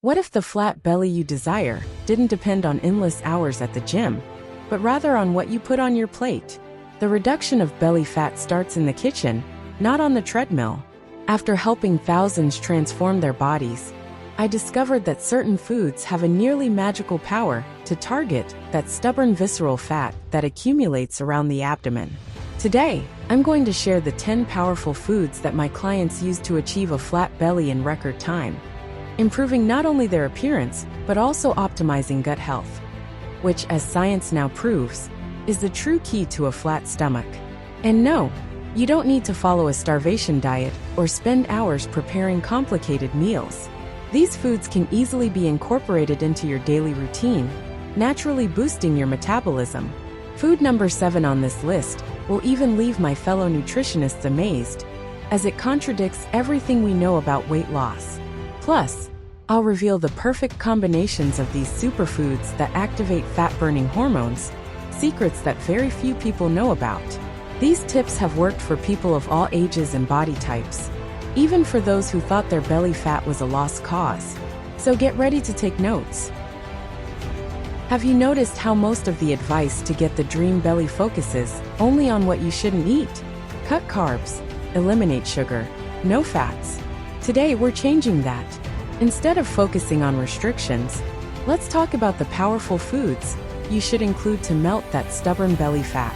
What if the flat belly you desire didn't depend on endless hours at the gym, but rather on what you put on your plate? The reduction of belly fat starts in the kitchen, not on the treadmill. After helping thousands transform their bodies, I discovered that certain foods have a nearly magical power to target that stubborn visceral fat that accumulates around the abdomen. Today, I'm going to share the 10 powerful foods that my clients use to achieve a flat belly in record time, improving not only their appearance, but also optimizing gut health, which, as science now proves, is the true key to a flat stomach. And no, you don't need to follow a starvation diet or spend hours preparing complicated meals. These foods can easily be incorporated into your daily routine, naturally boosting your metabolism. Food number 7 on this list will even leave my fellow nutritionists amazed, as it contradicts everything we know about weight loss. Plus, I'll reveal the perfect combinations of these superfoods that activate fat-burning hormones, secrets that very few people know about. These tips have worked for people of all ages and body types, even for those who thought their belly fat was a lost cause. So get ready to take notes. Have you noticed how most of the advice to get the dream belly focuses only on what you shouldn't eat? Cut carbs, eliminate sugar, no fats. Today we're changing that. Instead of focusing on restrictions, let's talk about the powerful foods you should include to melt that stubborn belly fat.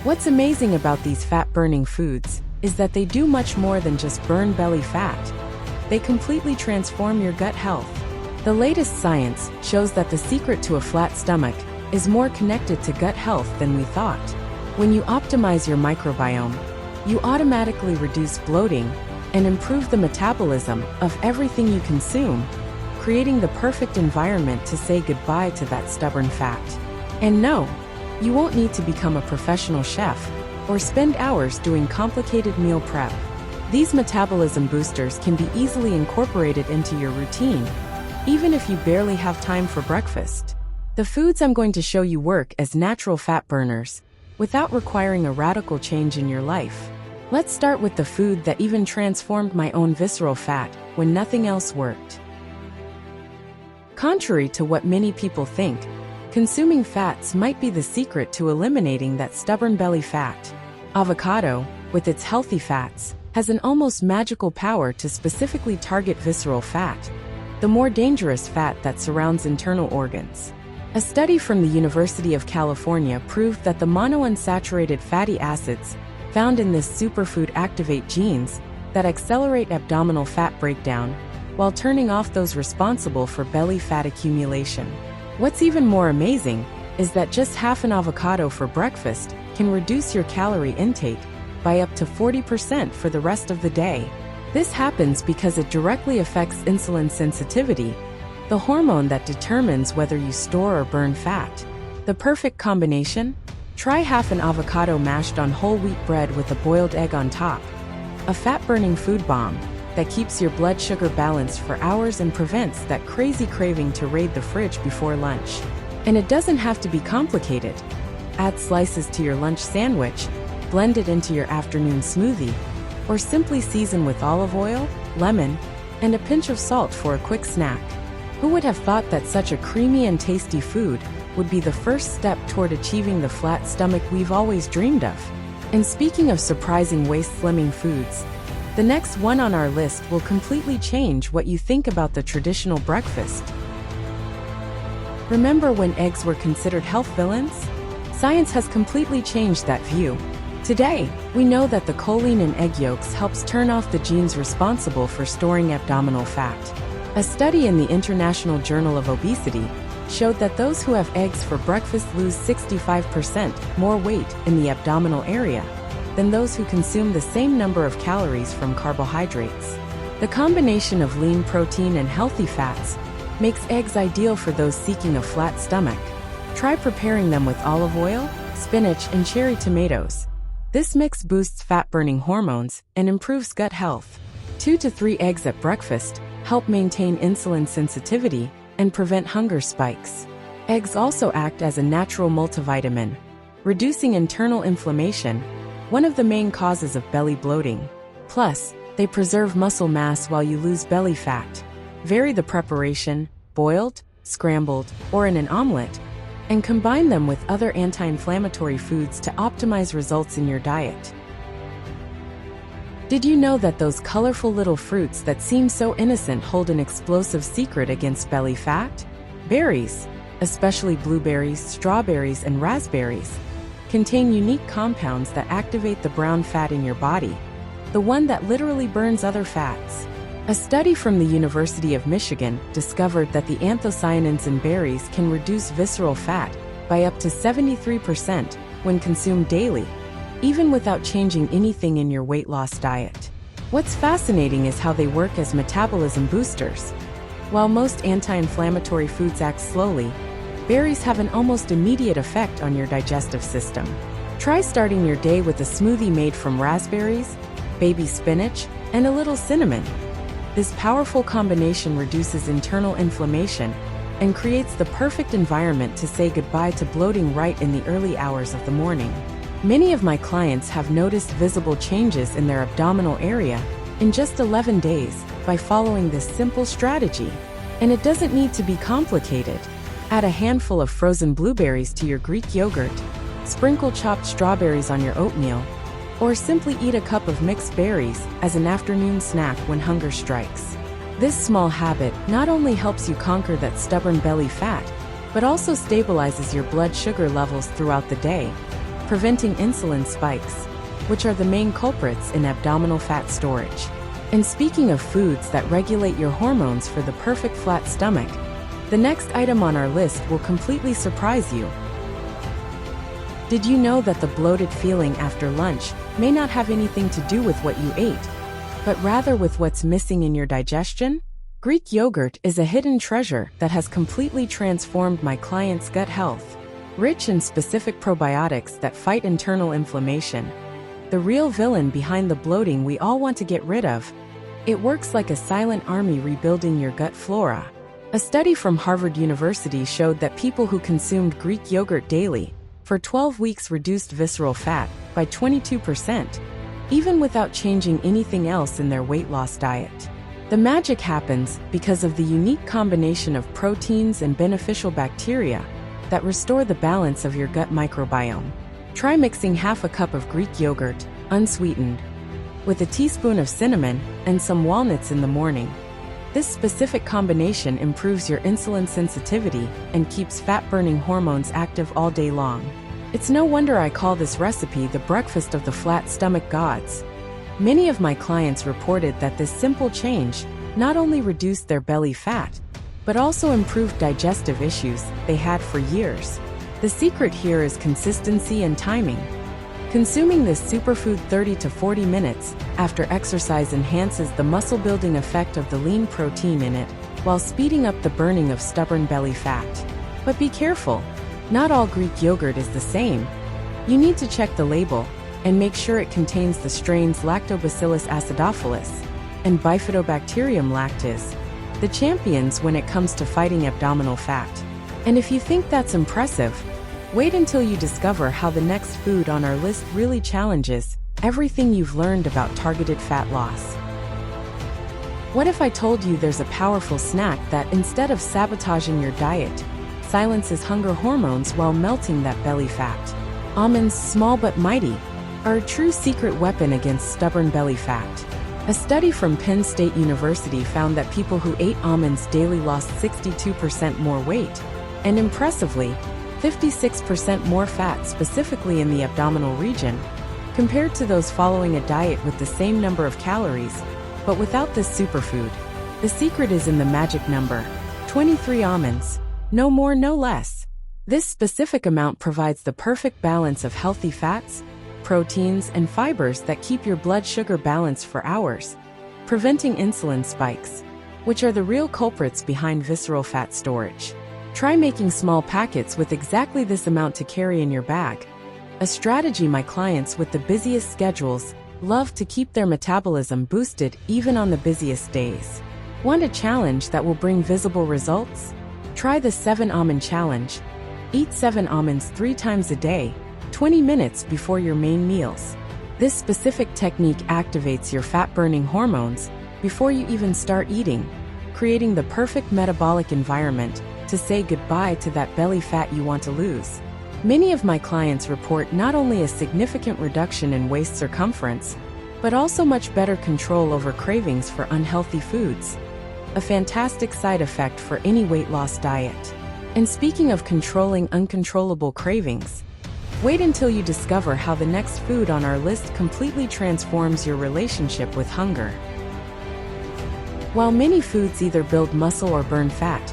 What's amazing about these fat-burning foods is that they do much more than just burn belly fat. They completely transform your gut health. The latest science shows that the secret to a flat stomach is more connected to gut health than we thought. When you optimize your microbiome, you automatically reduce bloating and improve the metabolism of everything you consume, creating the perfect environment to say goodbye to that stubborn fat. And no, you won't need to become a professional chef or spend hours doing complicated meal prep. These metabolism boosters can be easily incorporated into your routine, even if you barely have time for breakfast. The foods I'm going to show you work as natural fat burners, without requiring a radical change in your life. Let's start with the food that even transformed my own visceral fat when nothing else worked. Contrary to what many people think, consuming fats might be the secret to eliminating that stubborn belly fat. Avocado, with its healthy fats, has an almost magical power to specifically target visceral fat, the more dangerous fat that surrounds internal organs. A study from the University of California proved that the monounsaturated fatty acids found in this superfood activate genes that accelerate abdominal fat breakdown, while turning off those responsible for belly fat accumulation. What's even more amazing is that just half an avocado for breakfast can reduce your calorie intake by up to 40% for the rest of the day. This happens because it directly affects insulin sensitivity, the hormone that determines whether you store or burn fat. The perfect combination? Try half an avocado mashed on whole wheat bread with a boiled egg on top. A fat-burning food bomb that keeps your blood sugar balanced for hours and prevents that crazy craving to raid the fridge before lunch. And it doesn't have to be complicated. Add slices to your lunch sandwich, blend it into your afternoon smoothie, or simply season with olive oil, lemon, and a pinch of salt for a quick snack. Who would have thought that such a creamy and tasty food would be the first step toward achieving the flat stomach we've always dreamed of? And speaking of surprising waist-slimming foods, the next one on our list will completely change what you think about the traditional breakfast. Remember when eggs were considered health villains? Science has completely changed that view. Today, we know that the choline in egg yolks helps turn off the genes responsible for storing abdominal fat. A study in the International Journal of Obesity showed that those who have eggs for breakfast lose 65% more weight in the abdominal area than those who consume the same number of calories from carbohydrates. The combination of lean protein and healthy fats makes eggs ideal for those seeking a flat stomach. Try preparing them with olive oil, spinach, and cherry tomatoes. This mix boosts fat-burning hormones and improves gut health. 2 to 3 eggs at breakfast help maintain insulin sensitivity and prevent hunger spikes. Eggs also act as a natural multivitamin, reducing internal inflammation, one of the main causes of belly bloating. Plus, they preserve muscle mass while you lose belly fat, Vary the preparation, boiled, scrambled, or in an omelet, and combine them with other anti-inflammatory foods to optimize results in your diet. Did you know that those colorful little fruits that seem so innocent hold an explosive secret against belly fat? Berries, especially blueberries, strawberries, and raspberries, contain unique compounds that activate the brown fat in your body, the one that literally burns other fats. A study from the University of Michigan discovered that the anthocyanins in berries can reduce visceral fat by up to 73% when consumed daily, even without changing anything in your weight loss diet. What's fascinating is how they work as metabolism boosters. While most anti-inflammatory foods act slowly, berries have an almost immediate effect on your digestive system. Try starting your day with a smoothie made from raspberries, baby spinach, and a little cinnamon. This powerful combination reduces internal inflammation and creates the perfect environment to say goodbye to bloating right in the early hours of the morning. Many of my clients have noticed visible changes in their abdominal area in just 11 days by following this simple strategy. And it doesn't need to be complicated. Add a handful of frozen blueberries to your Greek yogurt, sprinkle chopped strawberries on your oatmeal, or simply eat a cup of mixed berries as an afternoon snack when hunger strikes. This small habit not only helps you conquer that stubborn belly fat, but also stabilizes your blood sugar levels throughout the day, preventing insulin spikes, which are the main culprits in abdominal fat storage. And speaking of foods that regulate your hormones for the perfect flat stomach, the next item on our list will completely surprise you. Did you know that the bloated feeling after lunch may not have anything to do with what you ate, but rather with what's missing in your digestion? Greek yogurt is a hidden treasure that has completely transformed my clients' gut health. Rich in specific probiotics that fight internal inflammation, the real villain behind the bloating we all want to get rid of, it works like a silent army rebuilding your gut flora. A study from Harvard University showed that people who consumed Greek yogurt daily for 12 weeks reduced visceral fat by 22%, even without changing anything else in their weight loss diet. The magic happens because of the unique combination of proteins and beneficial bacteria that restore the balance of your gut microbiome. Try mixing half a cup of Greek yogurt, unsweetened, with a teaspoon of cinnamon and some walnuts in the morning. This specific combination improves your insulin sensitivity and keeps fat-burning hormones active all day long. It's no wonder I call this recipe the breakfast of the flat stomach gods. Many of my clients reported that this simple change not only reduced their belly fat, but also improved digestive issues they had for years. The secret here is consistency and timing. Consuming this superfood 30 to 40 minutes after exercise enhances the muscle-building effect of the lean protein in it, while speeding up the burning of stubborn belly fat. But be careful, not all Greek yogurt is the same. You need to check the label and make sure it contains the strains Lactobacillus acidophilus and Bifidobacterium lactis, the champions when it comes to fighting abdominal fat. And if you think that's impressive, wait until you discover how the next food on our list really challenges everything you've learned about targeted fat loss. What if I told you there's a powerful snack that, instead of sabotaging your diet, silences hunger hormones while melting that belly fat? Almonds, small but mighty, are a true secret weapon against stubborn belly fat. A study from Penn State University found that people who ate almonds daily lost 62% more weight, and impressively, 56% more fat, specifically in the abdominal region, compared to those following a diet with the same number of calories, but without this superfood. The secret is in the magic number: 23 almonds. No more, no less. This specific amount provides the perfect balance of healthy fats, proteins, and fibers that keep your blood sugar balanced for hours, preventing insulin spikes, which are the real culprits behind visceral fat storage. Try making small packets with exactly this amount to carry in your bag, a strategy my clients with the busiest schedules love to keep their metabolism boosted even on the busiest days. Want a challenge that will bring visible results? Try the 7 almond challenge. Eat 7 almonds 3 times a day, 20 minutes before your main meals. This specific technique activates your fat-burning hormones before you even start eating, creating the perfect metabolic environment to say goodbye to that belly fat you want to lose. Many of my clients report not only a significant reduction in waist circumference, but also much better control over cravings for unhealthy foods. A fantastic side effect for any weight loss diet. And speaking of controlling uncontrollable cravings, wait until you discover how the next food on our list completely transforms your relationship with hunger. While many foods either build muscle or burn fat,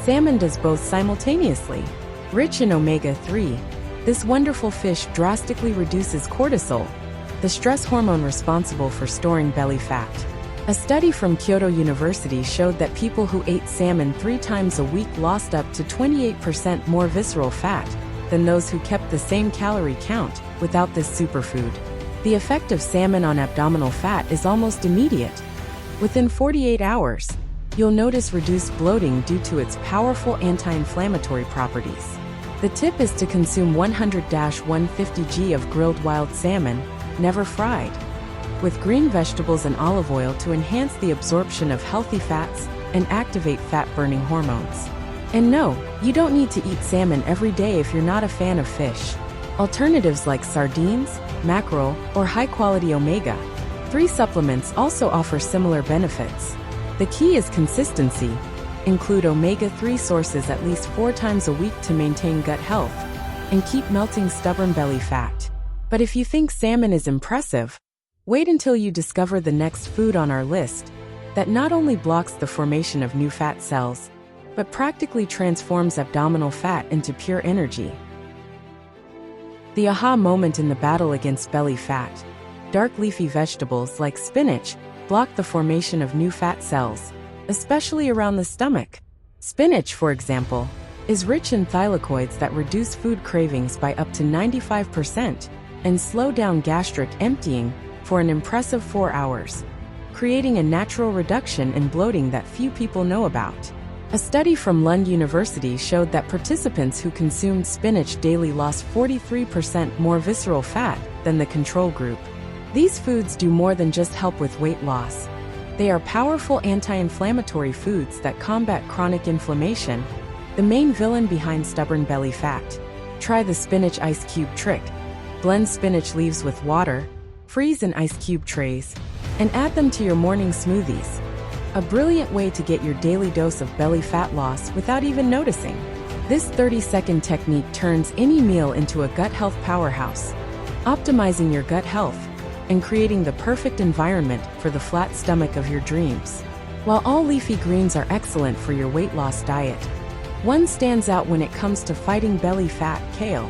salmon does both simultaneously. Rich in omega-3, this wonderful fish drastically reduces cortisol, the stress hormone responsible for storing belly fat. A study from Kyoto University showed that people who ate salmon 3 times a week lost up to 28% more visceral fat than those who kept the same calorie count without this superfood. The effect of salmon on abdominal fat is almost immediate. Within 48 hours, you'll notice reduced bloating due to its powerful anti-inflammatory properties. The tip is to consume 100-150 g of grilled wild salmon, never fried, with green vegetables and olive oil to enhance the absorption of healthy fats and activate fat-burning hormones. And no, you don't need to eat salmon every day if you're not a fan of fish. Alternatives like sardines, mackerel, or high-quality omega-3 supplements also offer similar benefits. The key is consistency. Include omega-3 sources at least 4 times a week to maintain gut health and keep melting stubborn belly fat. But if you think salmon is impressive, wait until you discover the next food on our list that not only blocks the formation of new fat cells, but practically transforms abdominal fat into pure energy. The aha moment in the battle against belly fat. Dark leafy vegetables like spinach block the formation of new fat cells, especially around the stomach. Spinach, for example, is rich in thylakoids that reduce food cravings by up to 95% and slow down gastric emptying for an impressive 4 hours, creating a natural reduction in bloating that few people know about. A study from Lund University showed that participants who consumed spinach daily lost 43% more visceral fat than the control group. These foods do more than just help with weight loss. They are powerful anti-inflammatory foods that combat chronic inflammation, the main villain behind stubborn belly fat. Try the spinach ice cube trick. Blend spinach leaves with water, freeze in ice cube trays, and add them to your morning smoothies. A brilliant way to get your daily dose of belly fat loss without even noticing. This 30-second technique turns any meal into a gut health powerhouse, optimizing your gut health and creating the perfect environment for the flat stomach of your dreams. While all leafy greens are excellent for your weight loss diet, one stands out when it comes to fighting belly fat: kale.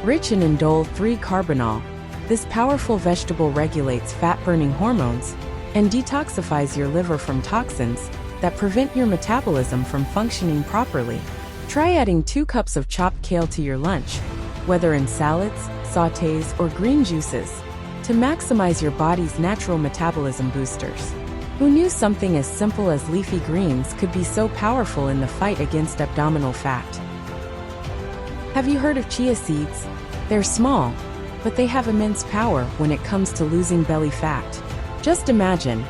Rich in indole 3-carbinol, this powerful vegetable regulates fat-burning hormones and detoxifies your liver from toxins that prevent your metabolism from functioning properly. Try adding 2 cups of chopped kale to your lunch, whether in salads, sautés, or green juices, to maximize your body's natural metabolism boosters. Who knew something as simple as leafy greens could be so powerful in the fight against abdominal fat? Have you heard of chia seeds? They're small, but they have immense power when it comes to losing belly fat. Just imagine,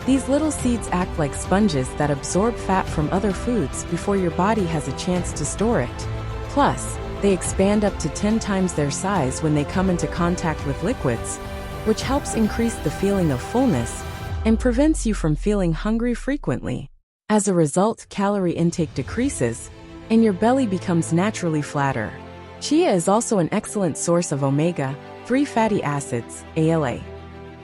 these little seeds act like sponges that absorb fat from other foods before your body has a chance to store it. Plus, they expand up to 10 times their size when they come into contact with liquids, which helps increase the feeling of fullness and prevents you from feeling hungry frequently. As a result, calorie intake decreases, and your belly becomes naturally flatter. Chia is also an excellent source of omega-3 fatty acids, ALA,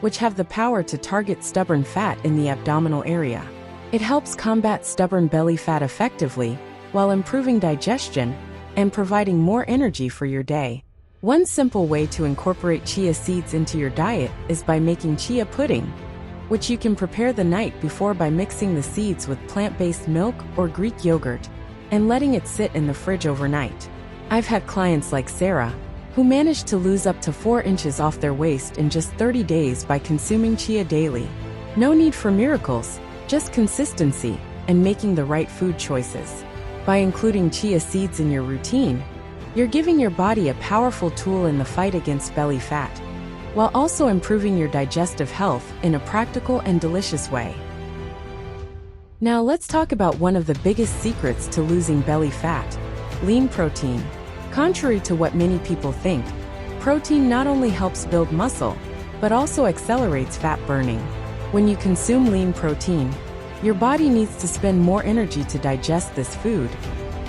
which have the power to target stubborn fat in the abdominal area. It helps combat stubborn belly fat effectively, while improving digestion and providing more energy for your day. One simple way to incorporate chia seeds into your diet is by making chia pudding, which you can prepare the night before by mixing the seeds with plant-based milk or Greek yogurt and letting it sit in the fridge overnight. I've had clients like Sarah, who managed to lose up to 4 inches off their waist in just 30 days by consuming chia daily. No need for miracles, just consistency and making the right food choices. By including chia seeds in your routine, you're giving your body a powerful tool in the fight against belly fat, while also improving your digestive health in a practical and delicious way. Now let's talk about one of the biggest secrets to losing belly fat: lean protein. Contrary to what many people think, protein not only helps build muscle, but also accelerates fat burning. When you consume lean protein, your body needs to spend more energy to digest this food,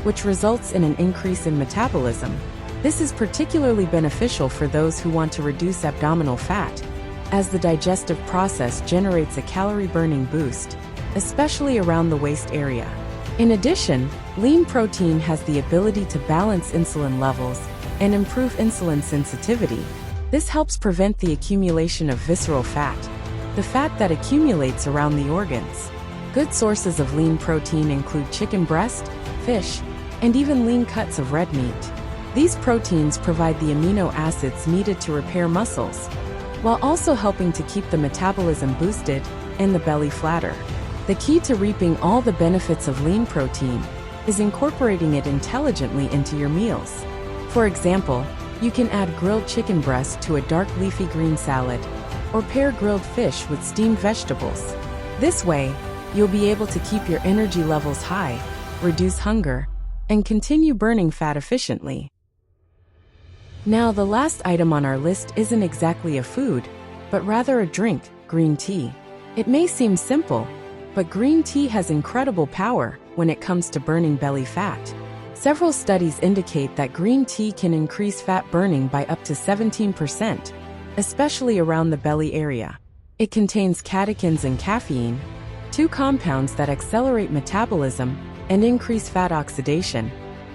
which results in an increase in metabolism. This is particularly beneficial for those who want to reduce abdominal fat, as the digestive process generates a calorie-burning boost, especially around the waist area. In addition, lean protein has the ability to balance insulin levels and improve insulin sensitivity. This helps prevent the accumulation of visceral fat, the fat that accumulates around the organs. Good sources of lean protein include chicken breast, fish, and even lean cuts of red meat. These proteins provide the amino acids needed to repair muscles, while also helping to keep the metabolism boosted and the belly flatter. The key to reaping all the benefits of lean protein is incorporating it intelligently into your meals. For example, you can add grilled chicken breast to a dark leafy green salad, or pair grilled fish with steamed vegetables. This way, you'll be able to keep your energy levels high, reduce hunger, and continue burning fat efficiently. Now, the last item on our list isn't exactly a food, but rather a drink: green tea. It may seem simple, but green tea has incredible power when it comes to burning belly fat. Several studies indicate that green tea can increase fat burning by up to 17%, especially around the belly area. It contains catechins and caffeine, two compounds that accelerate metabolism and increase fat oxidation,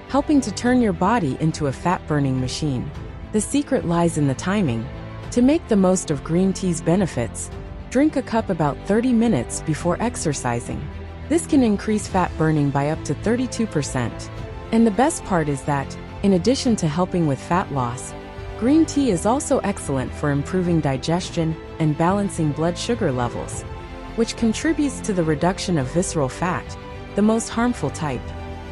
helping to turn your body into a fat-burning machine. The secret lies in the timing. To make the most of green tea's benefits, drink a cup about 30 minutes before exercising. This can increase fat burning by up to 32%. And the best part is that, in addition to helping with fat loss, green tea is also excellent for improving digestion and balancing blood sugar levels, which contributes to the reduction of visceral fat, the most harmful type.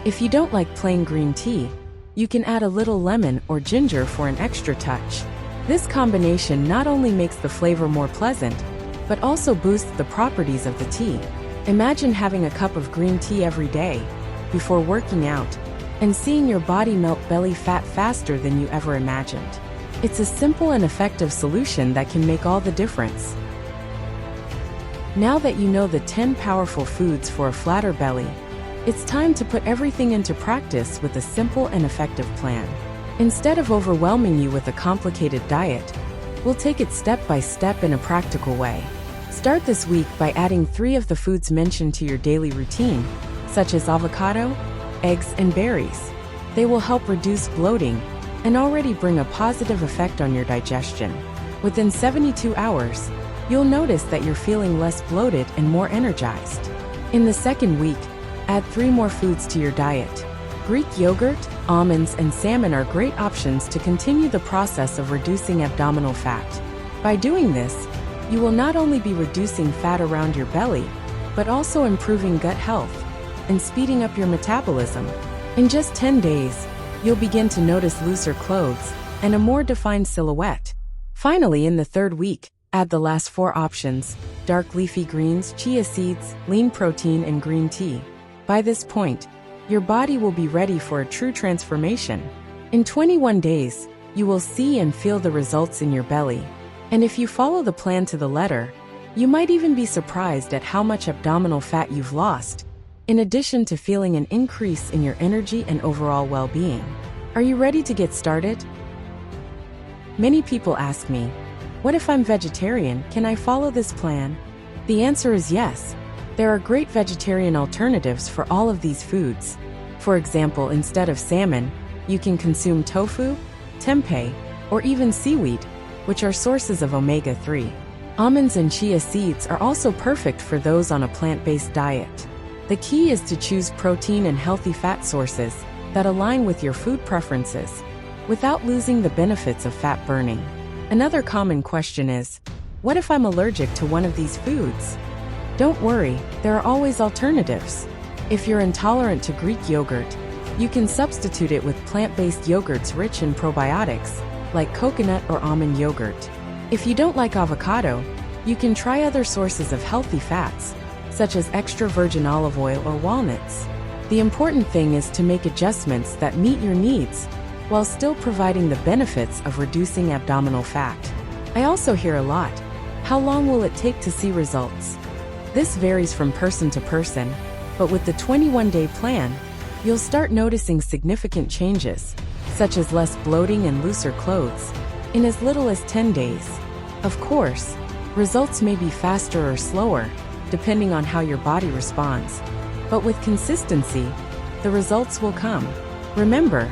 If you don't like plain green tea, you can add a little lemon or ginger for an extra touch. This combination not only makes the flavor more pleasant, but also boosts the properties of the tea. Imagine having a cup of green tea every day, before working out, and seeing your body melt belly fat faster than you ever imagined. It's a simple and effective solution that can make all the difference. Now that you know the 10 powerful foods for a flatter belly, it's time to put everything into practice with a simple and effective plan. Instead of overwhelming you with a complicated diet, we'll take it step by step in a practical way. Start this week by adding 3 of the foods mentioned to your daily routine, such as avocado, eggs, and berries. They will help reduce bloating and already bring a positive effect on your digestion. Within 72 hours, you'll notice that you're feeling less bloated and more energized. In the second week, add 3 more foods to your diet. Greek yogurt, almonds, and salmon are great options to continue the process of reducing abdominal fat. By doing this, you will not only be reducing fat around your belly, but also improving gut health and speeding up your metabolism. In just 10 days, you'll begin to notice looser clothes and a more defined silhouette. Finally, in the third week, add the last 4 options: dark leafy greens, chia seeds, lean protein, and green tea. By this point, your body will be ready for a true transformation. In 21 days, you will see and feel the results in your belly. And if you follow the plan to the letter, you might even be surprised at how much abdominal fat you've lost, in addition to feeling an increase in your energy and overall well-being. Are you ready to get started? Many people ask me, what if I'm vegetarian? Can I follow this plan? The answer is yes. There are great vegetarian alternatives for all of these foods. For example, instead of salmon, you can consume tofu, tempeh, or even seaweed, which are sources of omega-3. Almonds and chia seeds are also perfect for those on a plant-based diet. The key is to choose protein and healthy fat sources that align with your food preferences, without losing the benefits of fat burning. Another common question is, what if I'm allergic to one of these foods? Don't worry, there are always alternatives. If you're intolerant to Greek yogurt, you can substitute it with plant-based yogurts rich in probiotics, like coconut or almond yogurt. If you don't like avocado, you can try other sources of healthy fats, such as extra virgin olive oil or walnuts. The important thing is to make adjustments that meet your needs, while still providing the benefits of reducing abdominal fat. I also hear a lot, how long will it take to see results? This varies from person to person, but with the 21-day plan, you'll start noticing significant changes, such as less bloating and looser clothes, in as little as 10 days. Of course, results may be faster or slower, depending on how your body responds. But with consistency, the results will come. Remember,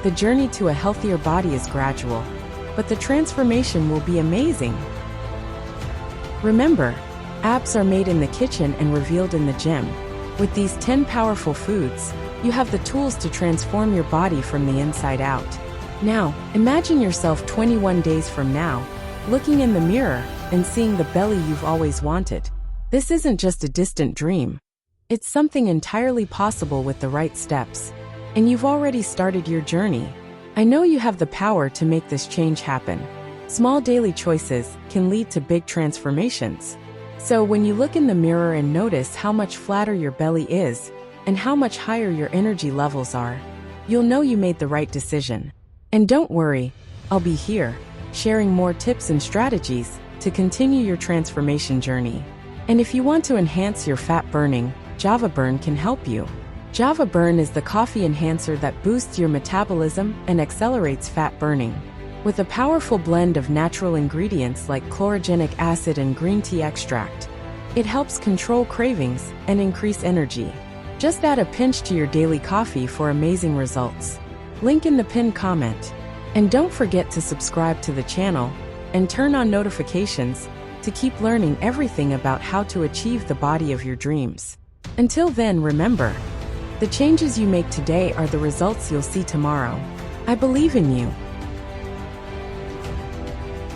the journey to a healthier body is gradual, but the transformation will be amazing. Remember, abs are made in the kitchen and revealed in the gym. With these 10 powerful foods, you have the tools to transform your body from the inside out. Now, imagine yourself 21 days from now, looking in the mirror and seeing the belly you've always wanted. This isn't just a distant dream. It's something entirely possible with the right steps. And you've already started your journey. I know you have the power to make this change happen. Small daily choices can lead to big transformations. So when you look in the mirror and notice how much flatter your belly is, and how much higher your energy levels are, you'll know you made the right decision. And don't worry, I'll be here, sharing more tips and strategies to continue your transformation journey. And if you want to enhance your fat burning, Java Burn can help you. Java Burn is the coffee enhancer that boosts your metabolism and accelerates fat burning. With a powerful blend of natural ingredients like chlorogenic acid and green tea extract, it helps control cravings and increase energy. Just add a pinch to your daily coffee for amazing results. Link in the pinned comment. And don't forget to subscribe to the channel and turn on notifications to keep learning everything about how to achieve the body of your dreams. Until then, remember, the changes you make today are the results you'll see tomorrow. I believe in you.